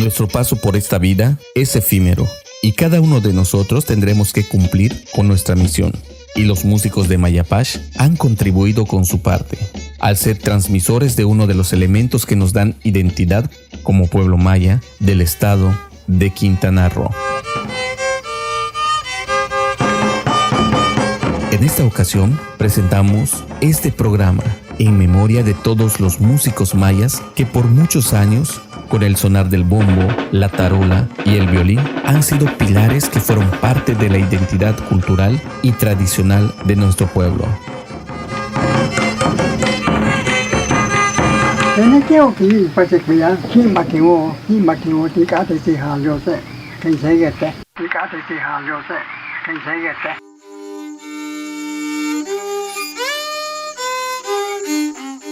Nuestro paso por esta vida es efímero y cada uno de nosotros tendremos que cumplir con nuestra misión. Y los músicos de Mayapash han contribuido con su parte, al ser transmisores de uno de los elementos que nos dan identidad como pueblo maya del estado de Quintana Roo. En esta ocasión presentamos este programa en memoria de todos los músicos mayas que por muchos años, con el sonar del bombo, la tarola y el violín, han sido pilares que fueron parte de la identidad cultural y tradicional de nuestro pueblo.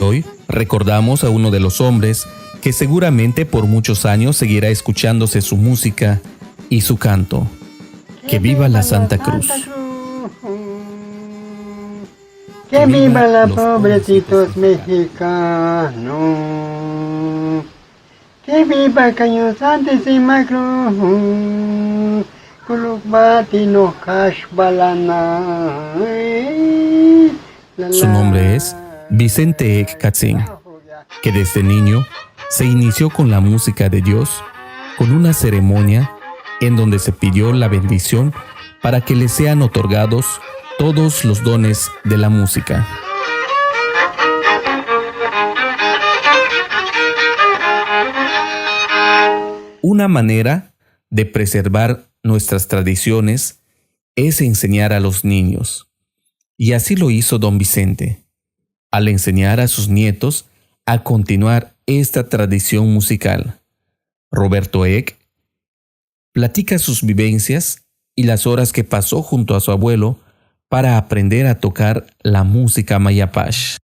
Hoy recordamos a uno de los hombres que seguramente por muchos años seguirá escuchándose su música y su canto. ¡Que viva la Santa Cruz! ¡Que viva los pobrecitos mexicanos! ¡Que viva Cañón Santísima Cruz! Kulukbatino Kashbalana. Su nombre es Vicente Ek Katzin, que desde niño se inició con la música de Dios con una ceremonia en donde se pidió la bendición para que le sean otorgados todos los dones de la música. Una manera de preservar nuestras tradiciones es enseñar a los niños, y así lo hizo don Vicente, al enseñar a sus nietos a continuar esta tradición musical. Roberto Ek platica sus vivencias y las horas que pasó junto a su abuelo para aprender a tocar la música Mayapash.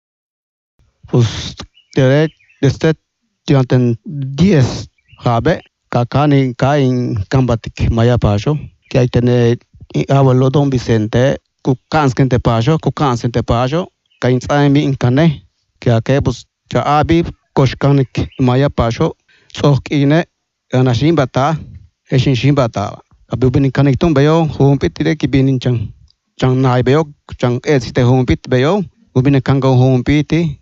Pues desde 10 jabe kakani kain kambatik Mayapash que hay tener abuelo don Vicente kukansken te pajo kain tsami inkane que akebus ja abi koshkanik Mayapash sokine anashimbata eshimbata abubin kanik tumbeyo humpitire kibinin chang nai beyo chang esite humpit beyo ubin kango humpiti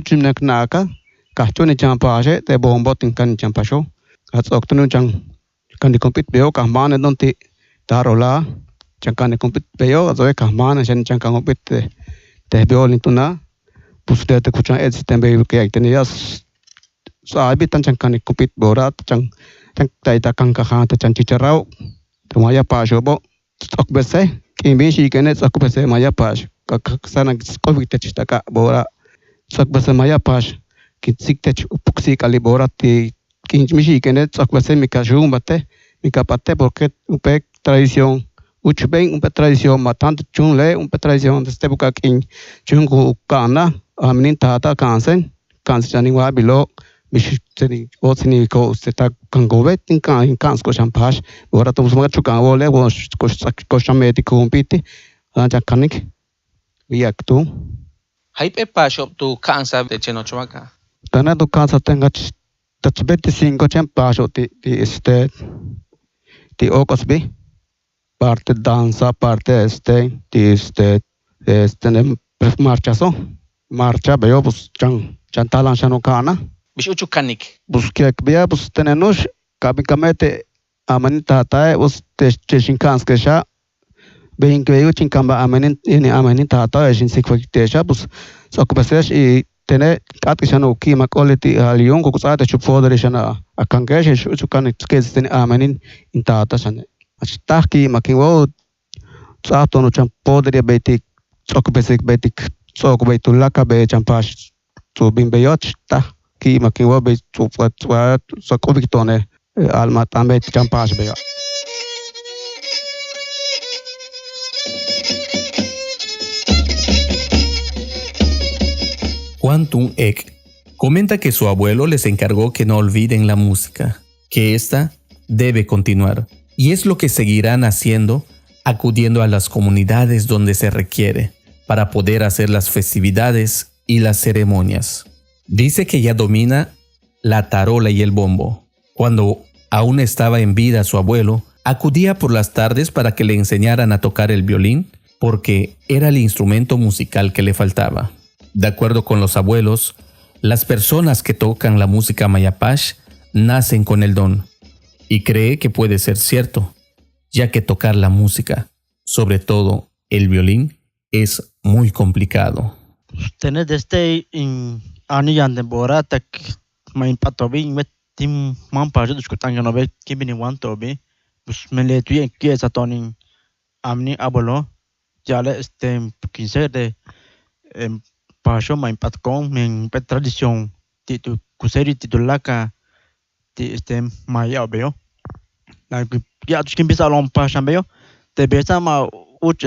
chimnak naka kahchoni champashe te bombotin kan champasho atsoktunu chang kan kompit beyo kahmane donti tarola changkane kompit beyo azoe kahmane shen changkang kompit te beolin tuna pusde te kuchang esite beyo ke aitenias sabi tan changkane kompit borat chang taita kangka te chang chicharau te Mayapash bo okbese kimbi shikene okbese Mayapash sana kovite chitaka bora okbese Mayapash kitsikte upuksi kali bora ti kinjmishi kene okbese mikashumbate mikapate porque upe tradición uchben upe tradición matante chunle upe tradición este buka kin chungu kana amnin tata kansen chaniwa bilo bishiteni otni ko usteta kangovet in kansko champash bora to usma chukan vole ko chameti kumpiti anja kanik viaktu Hype pasho tu kansa de chenochwaka. Tana tu kansa tenga tachbeti 5 champasho ti okosbi parte danza parte marcha beyo bus chantalan shanokana Bishuchu kanik. Busquek bia bus tenenush kabikamete amanita tae bus teshinkanske sha bein que chinkamba amanita tae shin sikfakitesha bus sokupasesh y tene katkishano kima quality alion ko kusate chupfodere shana akangesh chukan skes amanin intata shane astaki makiwo tsato no champodere betik sokupesek betik sokubetulaka be champash to bimbeyot ta ki makiwa be tswa sokoviktone alma tambe champash be. Juan Tun Ek comenta que su abuelo les encargó que no olviden la música, que ésta debe continuar, y es lo que seguirán haciendo, acudiendo a las comunidades donde se requiere, para poder hacer las festividades y las ceremonias. Dice que ya domina la tarola y el bombo. Cuando aún estaba en vida su abuelo, acudía por las tardes para que le enseñaran a tocar el violín, porque era el instrumento musical que le faltaba. De acuerdo con los abuelos, las personas que tocan la música mayapash nacen con el don, y cree que puede ser cierto, ya que tocar la música, sobre todo el violín, es muy complicado. Tener este in aniyan de boratak main patobi met tim mampa jo diskutan no be kibini wanto be pues me le tuye que esa tonin amni abolo ya le 15 de pasho main patcom men pet tradición titu kuseri titulaka ti maya obeo la ya tus que empieza a pasha beo te besa ma uch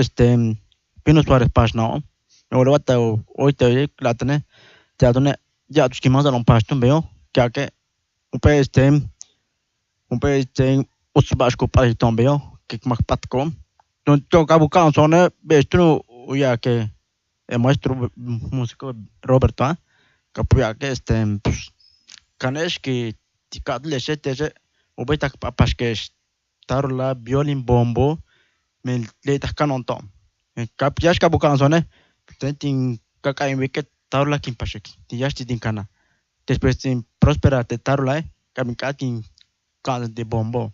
pinos para pas no ahora va hoy te la tener ya tus que más a pasto beo ya que un pe usbashko para tombeo que más patcom no toca buscar zona bestro ya que el maestro músico Roberto que que pues canesh que ticadle se ubita papas que tarola violín bombo me le tas canon tom capias que buscar zona tentin caca en que tarola kin pasheki tias tin cana después tin prospera te tarola kamikatin can de bombo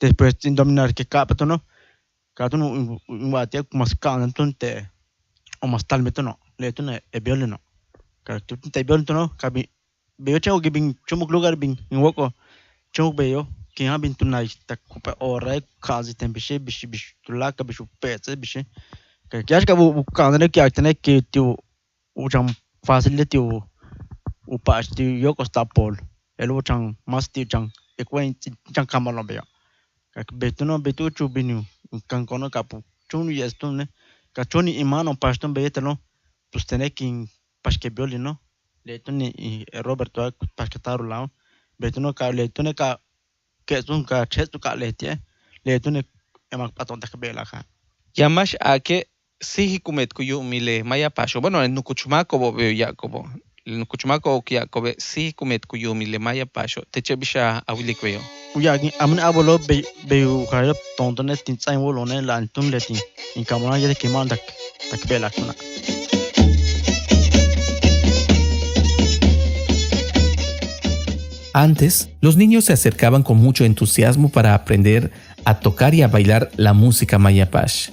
después tin dominar que capato no Katuno un bate mas can entonces o mas tal metono le tune e violino ka tu te violino no kabi veo chao que bin chumuk lugar bin en woko chumuk veo que ha bin tunai ta kupa ora kazi tembishi bishi tula ka bishu petse bishi ka kyash ka bu kan ne kya tene que tu ucham facility u pas tu yoko sta pol el ucham mas tu chang e kwen chang kamalo veo ka betuno betu chu binu kan kono kapu chunu yestune ka choni imano paston betelo pues tener que pasque violino le tuni Roberto pasque tarulao betuno ka le tuni ka que son ka chestu ka le tie le tuni emak paton ta bela ka Yamash a que si kumet kuyu mile maya pasho. Bueno, en nukuchumako bo veo Jacobo. El nukuchumako que Jacobo si kumet kuyu mile maya pasho. Te chebisha awilik veo. uya gi amne abolo be ka tontone tin sai wolone la antum le tin in kamona yede que mandak ta bela kana. Antes, los niños se acercaban con mucho entusiasmo para aprender a tocar y a bailar la música mayapash.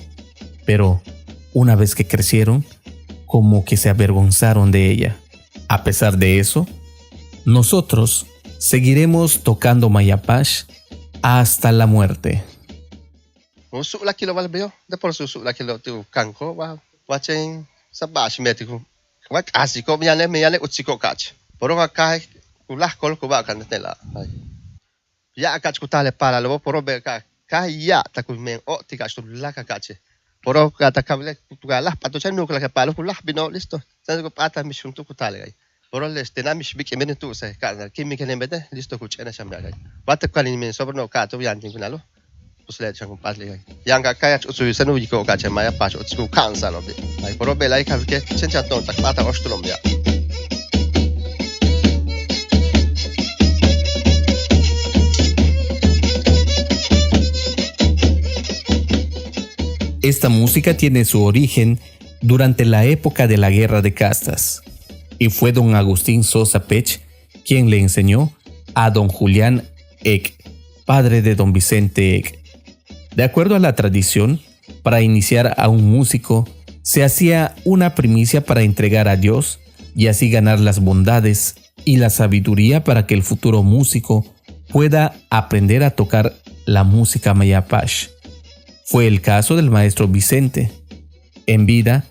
Pero, una vez que crecieron, como que se avergonzaron de ella. A pesar de eso, nosotros seguiremos tocando mayapash hasta la muerte. Usuk laki lo balbeo, después usuk laki lo tu kanko wa chen sabash metiku. Wa asiko miane utsiko kach. Poro kai ulah kol ko ba kan tela. Ya kach kutale para lo poro be ka ya taku men o tikach tu la kache. Poro kata kable tugalah patochen no la palo kulah bino listo. Sa ko pata mission tu kutale gai. Poro le stena mish bik emene tu se ka kimi kene bede listo kuchena shamya gai. Wat kwalin men sobrno ka to yan tin kunalo. Pusle chan compadre gai. Yang ka utsu sanu yiko ka chema ya pas utsu kansa lo be. Ai poro be lai ka ke chencha ton tak pata ostolombia. Esta música tiene su origen durante la época de la Guerra de Castas, y fue don Agustín Sosa Pech quien le enseñó a don Julián Eck, padre de don Vicente Eck. De acuerdo a la tradición, para iniciar a un músico se hacía una primicia para entregar a Dios y así ganar las bondades y la sabiduría para que el futuro músico pueda aprender a tocar la música mayapash. Fue el caso del maestro Vicente. En vida,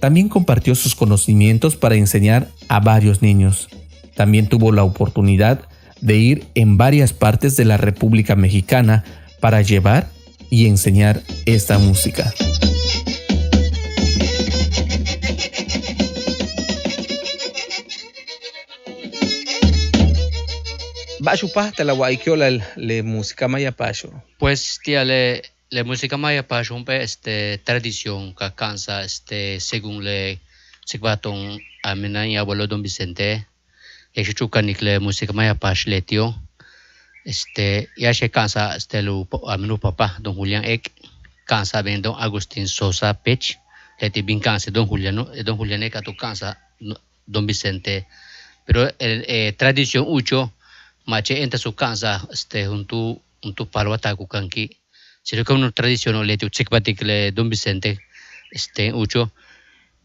también compartió sus conocimientos para enseñar a varios niños. También tuvo la oportunidad de ir en varias partes de la República Mexicana para llevar y enseñar esta música. Bashupa te la guayquiola le música mayapacho. Pues tía la música maya pa rompe tradición que cansa según le sigbaton amena y abuelo don Vicente chukanik le música maya pash letio ya se cansa lu aminu papa don Julián Ek cansa ben don Agustín Sosa Pech leti bin cansa don Julián Ek tu cansa don Vicente pero tradición ucho mache entra su cansa junto palwata kukanki si una tradición leti chikbatik le don Vicente ucho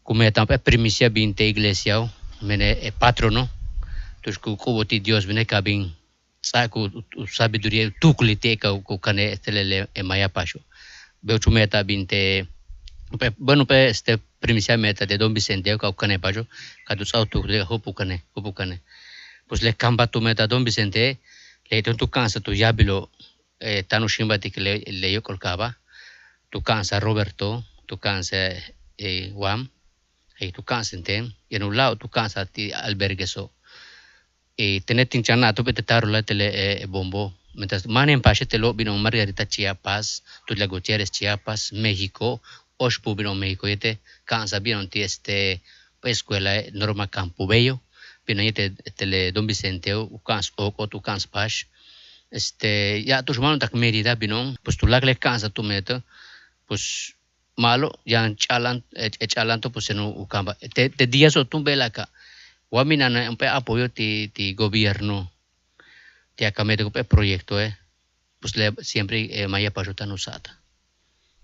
como tampa primicia binte iglesia mene patrono tus kuboti Dios mene kabin saku sabiduria tukulite ka ku kane telele maya pasho be chumeta binte bueno pe primicia meta de don Vicente ka kane pasho ka tu sau tu le hopu kane pues le kamba tu meta don Vicente le tu cansa tu yabilo tanu shimbati que le yo colcaba tu cansa Roberto tu cansa Wam tu cansa enten y en un lado tu cansa ti albergueso tener tinchana tu pete tarola tele bombo mientras manen pashe telo bino Margarita Chiapas tu la Gutierrez Chiapas México Oshpu bino México yete cansa bino ti escuela Norma Campo Bello bino yete tele Don Vicente o cans o tu cans pash ya tu mano tak Merida bino pues tu lagle cansa tu meta pues malo yang chalan to pues no ukamba te días o tu belaka wamina na un apoyo ti gobierno ti akamete pe proyecto pues le siempre maya pajuta no sata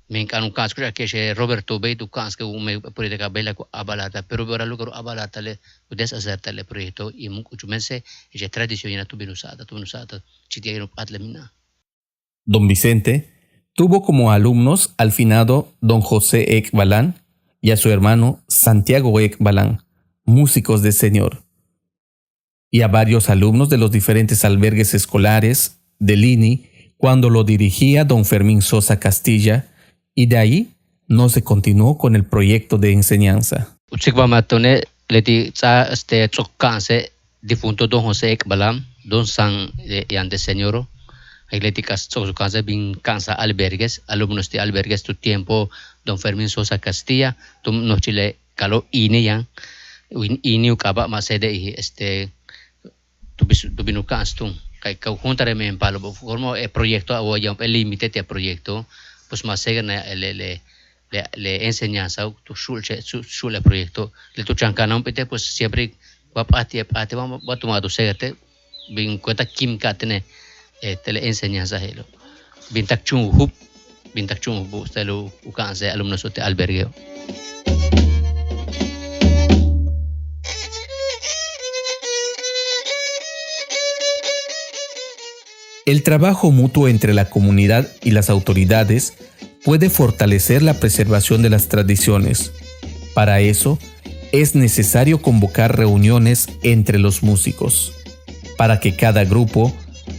men kan un caso que Roberto Bey tu caso que un política bela ko abalata pero ahora lo abalata le puedes hacer le proyecto y mucho mense y tradición ya tu binusata chitia no atlemina. Don Vicente tuvo como alumnos al finado don José Ek Balán y a su hermano Santiago Ek Balán, músicos de Señor, y a varios alumnos de los diferentes albergues escolares de Lini cuando lo dirigía don Fermín Sosa Castilla, y de ahí no se continuó con el proyecto de enseñanza. Difunto don José Ek Balán, don San Yan de Señor, Atléticas su casa bin cansa albergues, alumnos de albergues tu tiempo, don Fermín Sosa Castilla, tu no chile calo ini yang ini ukaba masede tu binu cans tu kai ka juntare me palo formo proyecto o ya el límite de proyecto pues masega na le enseñanza tu shule proyecto le tu chancana un pete pues siempre ate vamos a tomar tu segate bin cuenta kim katene tele enseñanza helo bintak chung hub stelo ukanse alumnos de albergue. El trabajo mutuo entre la comunidad y las autoridades puede fortalecer la preservación de las tradiciones. Para eso, es necesario convocar reuniones entre los músicos, para que cada grupo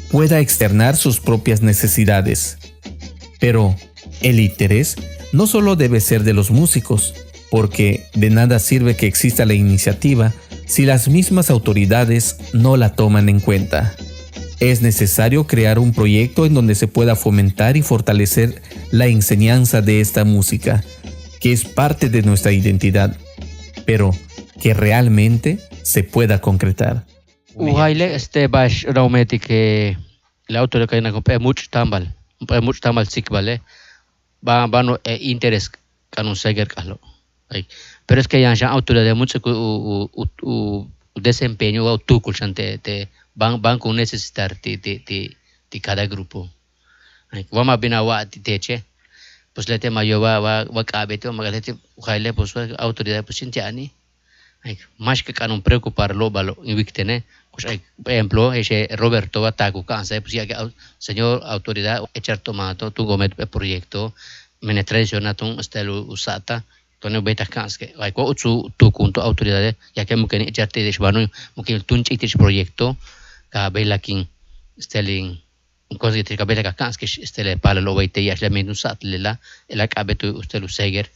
pueda externar sus propias necesidades. Pero el interés no solo debe ser de los músicos, porque de nada sirve que exista la iniciativa si las mismas autoridades no la toman en cuenta. Es necesario crear un proyecto en donde se pueda fomentar y fortalecer la enseñanza de esta música, que es parte de nuestra identidad, pero que realmente se pueda concretar. Uhaile bash raumeti que la autoridad que na compe mucho tambal sikbale ba no interés kanun seger kalo. Pero es que ya autoridad mucho desempeño o tukul chante van con necesitar de cada grupo. Vamos a binawa teche pues le tema yo va cabete magalete uhaile pues autoridad pues sintiani más que canun preocupar lo balo invictene pues por ejemplo ese Roberto Ataku cansa pues ya que señor autoridad echar tomato tu gomet proyecto mene tradición tun estelo usata tone beta kanske ay ko tu kunto autoridad ya que mungkin echar te desbanu mungkin tunci te proyecto ka belakin stelling cosa que kabela ka kanske stele pala lo baite ya le menu sat lela ela kabetu ustelu seger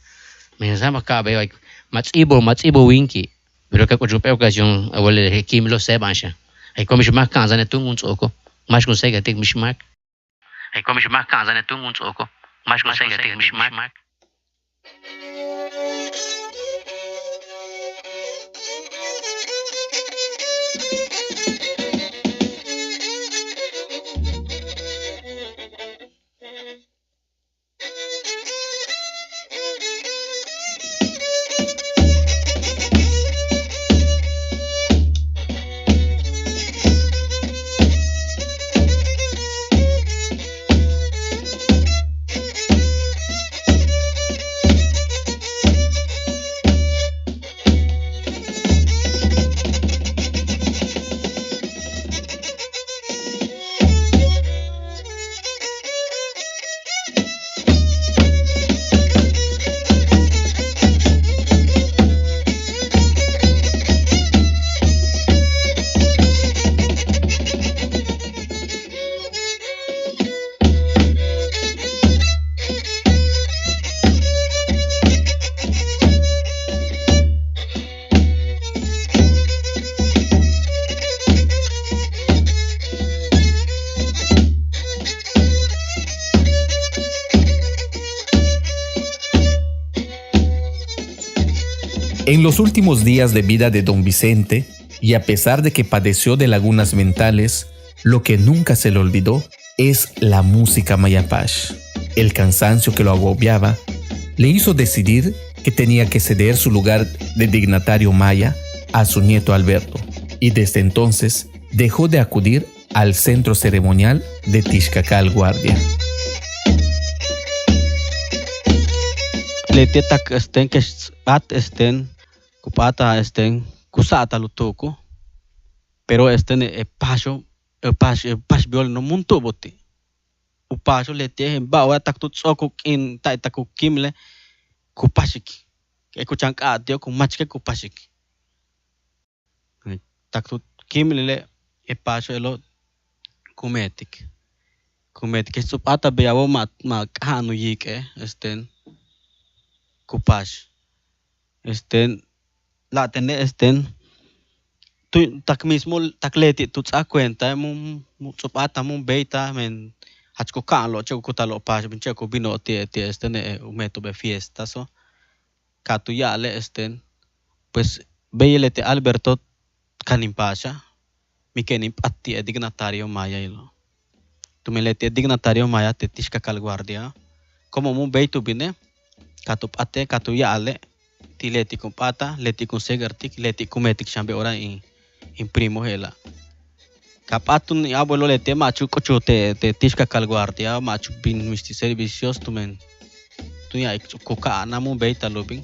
men sama kabe ay matsibo winki pero que con ocasión abuelo Kim lo se bancha ay como más cansa ne tungun soko mais consegue ter mishmak ay como más cansa ne tungun soko mais consegue ter mishmak. En los últimos días de vida de don Vicente, y a pesar de que padeció de lagunas mentales, lo que nunca se le olvidó es la música mayapash. El cansancio que lo agobiaba le hizo decidir que tenía que ceder su lugar de dignatario maya a su nieto Alberto, y desde entonces dejó de acudir al centro ceremonial de Tixcacal Guardia. Le tak esten que at esten kupata esten kusata lutuko pero esten pash biol no munto boti upasho le te ba wa tak tu tsoko in tai taku kimle kupashik ke kuchan ka tio ku machke kupashik tak tu kimle le pasho elo kumetik supata beavo ma kanu yike esten kupash la tener tu tak mismo takleti tu tsa cuenta mu supata mu beita men hachko kanlo cheko kutalo pash bin cheko bino tie umeto be fiesta so katu yale pues beyelete Alberto kanimpasha mikenim patti dignatario maya ilo tu melete dignatario maya te Tixcacal Guardia como mu beitu bine katu pate katu yale ti leti con pata leti con segartik leti kumetik chambe ora in primo hela kapatun ni abuelo lete machu kocho te Tixcacal Guardia machu bin misti servicios tu ya koka namu beita lobin.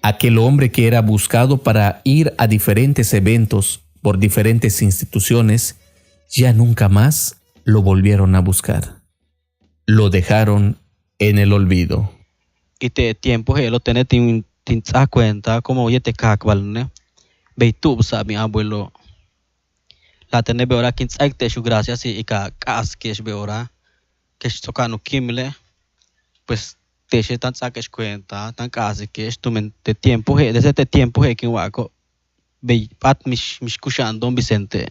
Aquel hombre que era buscado para ir a diferentes eventos por diferentes instituciones, ya nunca más lo volvieron a buscar. Lo dejaron en el olvido. Y te tiempo lo tenés tin cuenta como oye te cacual, ¿no? Beitu sa mi abuelo. La tenés beora kin te su gracias y cas que es beora que es tocano kimle pues te se tan saques cuenta tan casi que es tu mente tiempo desde este tiempo que waco be pat mis kushan don Vicente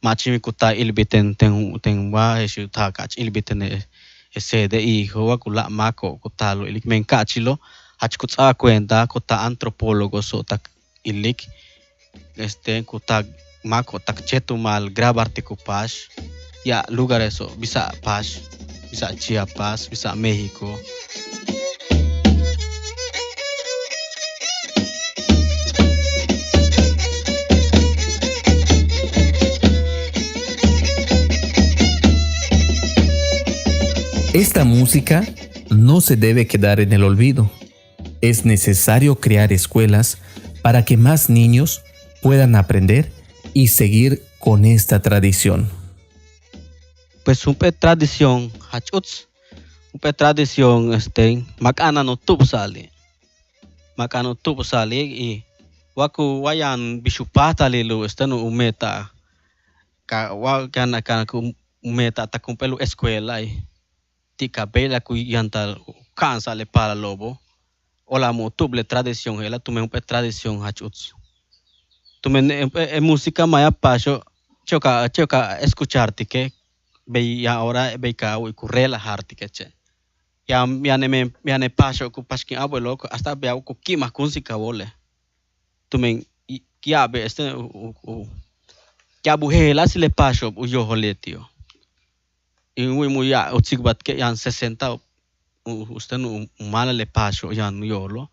machi mi kuta ilbiten ten wa esu ta kach ilbiten ese de hijo wa kula mako kutalo ilik men kachilo hach kutsa cuenta kuta antropólogo so tak ilik kuta mako tak chetu mal grabarte kupash ya lugar eso bisa pash bisa Chiapas bisa México. Esta música no se debe quedar en el olvido. Es necesario crear escuelas para que más niños puedan aprender y seguir con esta tradición. Pues un tradición, hachuts, un tradición, makana no tubsali y waku wayan bishupata lilu no umeta, wakana umeta ta kumpelu escuela y tika bela ku yantal cansa le para lobo, o la motuble tradición, ela tume un tradición hachuts. Tume música maya paso, choca escucharte que ve ahora ve ka u kurela harti keche ya ne paso ku paskin abuelo hasta ve ku kima kunzika vole tumen ya be ya bujela si le paso u yo holetio y muy ya u sigbat ke yan 60 usted no mala le paso ya no yolo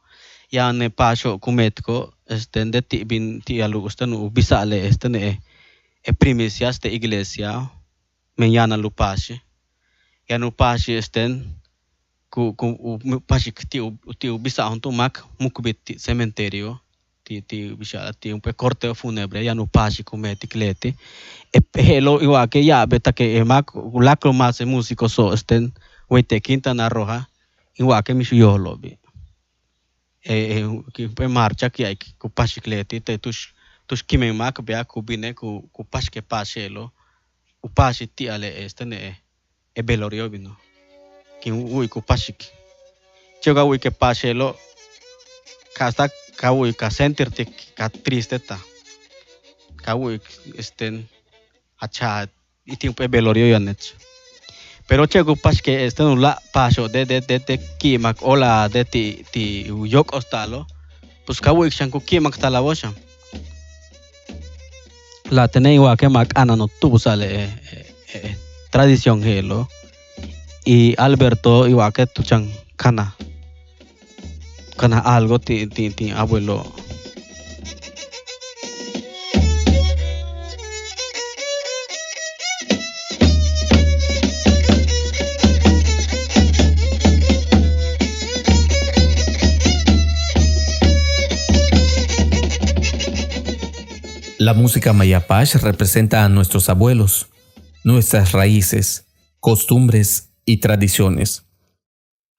ya ne paso kumetko de ti bin ti alu usted no bisale ne primicias de iglesia mañana lo pase ya no pase ku pase tiu bisa on mak mukbit cementerio ti bisa ti un pe corteo fúnebre ya no pase comete clete hello igual que ya beta que mak lacro más músico so wete Quintana Roja igual que mi yo lobby que pe marcha que hay ku pase clete te tus kimen mak be ku bine ku pase que pase lo o passe ti ale ne belorio bino que ui ku pasik chega ui que passe lo hasta kawi ka sentirte ka triste ta kawi acha iting pe velorio yanet pero chego pas que no la paso de kimak ola de ti yok ostalo pues kawi shanku kimak talabosha la tenei wa que mak anano tubo sale tradición helo y Alberto iba que tuchan kana algo ti abuelo. La música mayapash representa a nuestros abuelos, nuestras raíces, costumbres y tradiciones.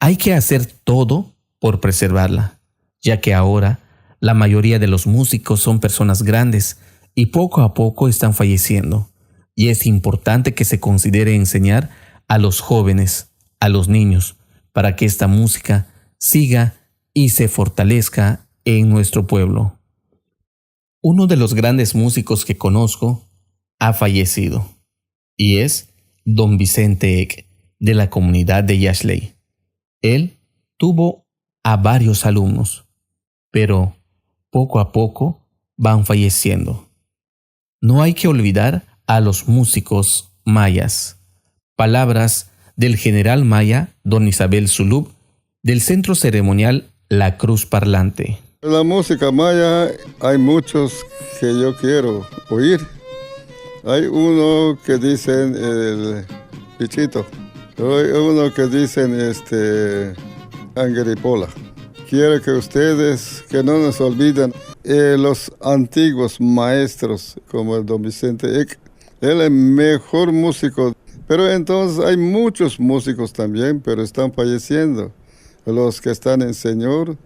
Hay que hacer todo por preservarla, ya que ahora la mayoría de los músicos son personas grandes y poco a poco están falleciendo, y es importante que se considere enseñar a los jóvenes, a los niños, para que esta música siga y se fortalezca en nuestro pueblo. Uno de los grandes músicos que conozco ha fallecido, y es Don Vicente Eck, de la comunidad de Yashley. Él tuvo a varios alumnos, pero poco a poco van falleciendo. No hay que olvidar a los músicos mayas. Palabras del general maya Don Isabel Zulub, del Centro Ceremonial La Cruz Parlante. La música maya hay muchos que yo quiero oír. Hay uno que dicen el pichito. Hay uno que dicen Angeripola. Quiero que ustedes que no nos olviden los antiguos maestros como el Don Vicente Eck. Él es el mejor músico. Pero entonces hay muchos músicos también, pero están falleciendo. Los que están en Señor.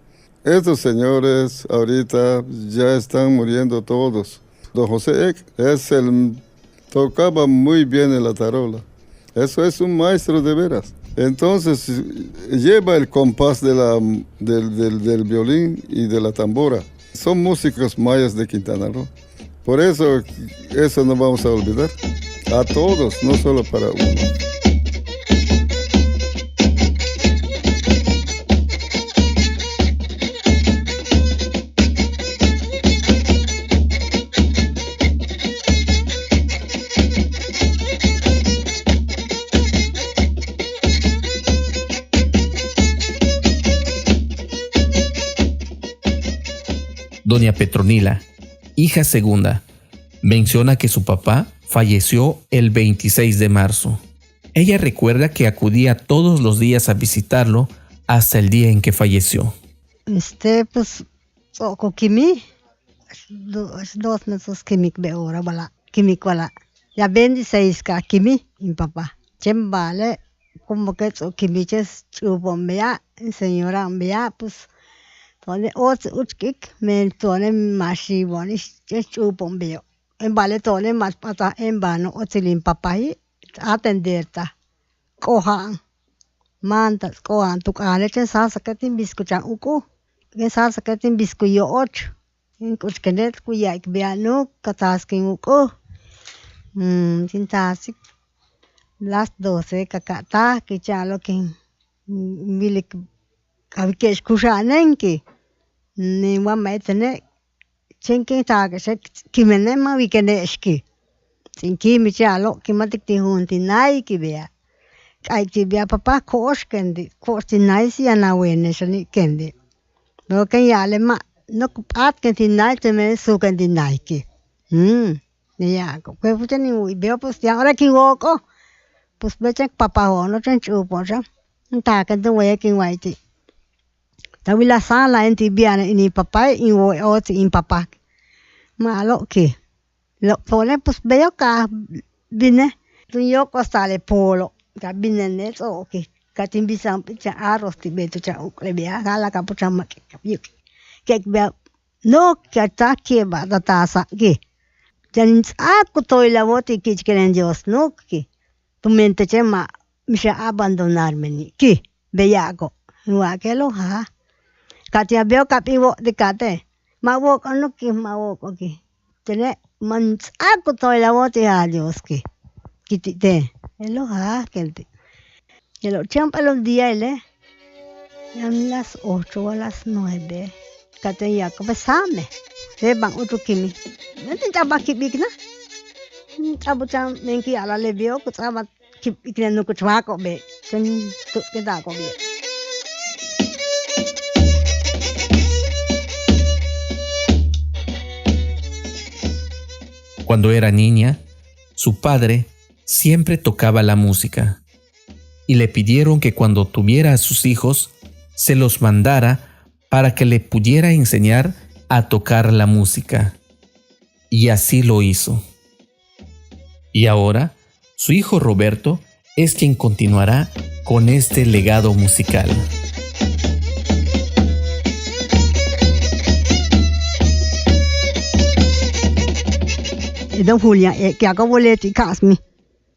Estos señores ahorita ya están muriendo todos. Don José Eck tocaba muy bien en la tarola. Eso es un maestro de veras. Entonces lleva el compás del violín y de la tambora. Son músicos mayas de Quintana Roo. Por eso no vamos a olvidar. A todos, no solo para uno. Doña Petronila, hija segunda, menciona que su papá falleció el 26 de marzo. Ella recuerda que acudía todos los días a visitarlo hasta el día en que falleció. Pues, con Kimi, 2 meses Kimi de ahora, bala, Kimi wala. Ya 26 ka Kimi, mi papá. Chembale, como que Kimi ches chubomea, señora mea, pues, tone utskik, men tone mashi boni ches chubombeo. En vale tone mas pata en vano otilin papai atenderta. Kohan. Mantas kohan tukale chen sasakatin biskuchan uku. Ken sasakatin biskuyo och. In kuchkenet kuya ikbiano kataskin uku. Tintasik. Las 12 kakata kichalo kin milik abikesh kushanenki. Ni wametene chenkin taga se kimenema wikeneshki. Sinki michalo kimatik hunti nai kibia. Ai tibia papa koshkendi koshtinai si anawene shani kendi. No ken yale ma no at kendi nai teme su kendi nai ki. Ni ya ko kwe puchani ui beo pues ya ora kin woko. Pues bechen papa ho no chen chupo sha. Nta kendi we kin waiti. Tawila sala enti biana ini papa in wo oti in papa. Ma lo ki. Lo pone pues veo ka bine. Tu yo costale polo. Ka bine net o ki. Ka timbisan picha arroz ti betu cha ukle bia. Kala ka pucha ma ki. Kek bia. No ka ta ki ba da tasa ki. Janin aku toila voti ki chkelen Dios no ki. Tu mente chema misha abandonarme ni ki. Beyago. Nuakelo ha. Katia veo kapiwo de kate. Mawok ano ki mawok okay. Tene ako toy la wote a Dios ki. Kitite. Hello ha gente. Hello champa los días Yan las 8 o las 9. Kate ya ko besame. Bang utu kimi. Nanti taba kibik na. Tabu cham menki ala le veo ko taba kibik na ko chwa ko be. Chen tu kita ko be. Cuando era niña, su padre siempre tocaba la música y le pidieron que cuando tuviera a sus hijos se los mandara para que le pudiera enseñar a tocar la música. Y así lo hizo. Y ahora, su hijo Roberto es quien continuará con este legado musical. Don Julia, que hago boleto y casmi.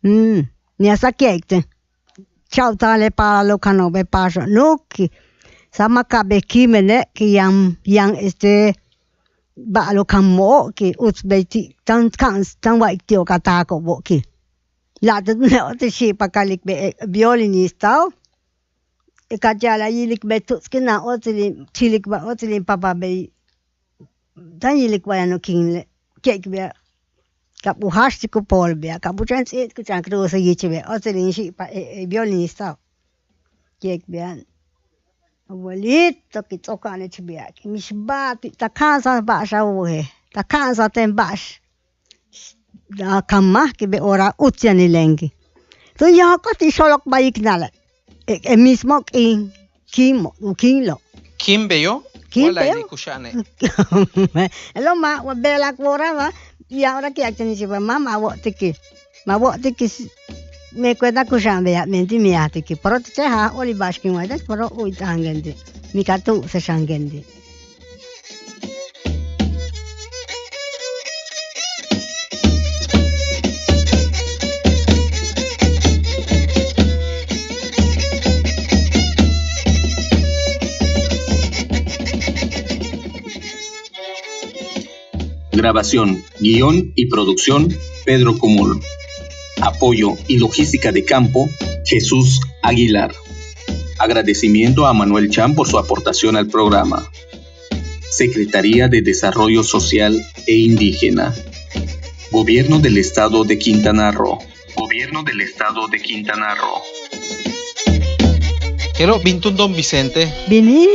Ni asa kiekte. Chau tale para lo canobe pasha. No ki. Sama kabe kimene ki yang ba lo kamo ki utbeti tan wa iktio katako bo ki. La de no te shi pakalik be violinista. E kajala yilik be tutskina otili chilik ba otili papa be. Dan yilik ba no kinle. Kek be kapu hasti ko polbea kapu chance et ko chankro sa yichbe otelin shi pa violinista kek bean abuelito que toca ne chbea que mis bat ta casa ba sha wohe ta casa ten bash da kama que be ora utiani lengi to ya ko ti solok baik nala e mismo in kimo ukilo Kimbe yo? Wala ni kushane. Hello ma wa bela kwora ma ya ahora que actini si mamá wo tiki me cuenta kushambe ya menti mi atiki pero te ha oli bashkin wa das pero ui tangendi mi katu se shangendi. Grabación, guión y producción, Pedro Cumul. Apoyo y logística de campo, Jesús Aguilar. Agradecimiento a Manuel Chan por su aportación al programa. Secretaría de Desarrollo Social e Indígena. Gobierno del Estado de Quintana Roo. Gobierno del Estado de Quintana Roo. Quiero Bintun Don Vicente. Vini.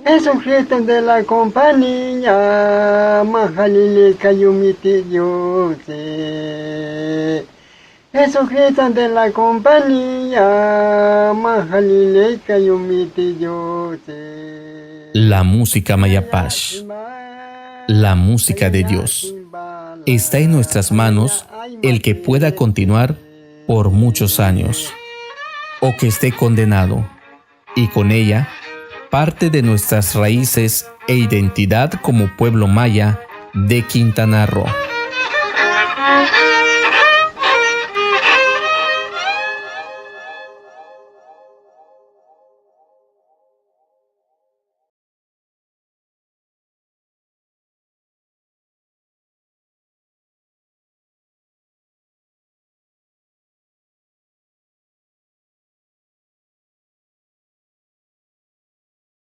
Esos gestos de la compañía, Majalile Cayumiti Yose. Esos gestos de la compañía, Majalile Cayumiti Yose. La música Mayapash, la música de Dios. Está en nuestras manos el que pueda continuar por muchos años, o que esté condenado, y con ella parte de nuestras raíces e identidad como pueblo maya de Quintana Roo.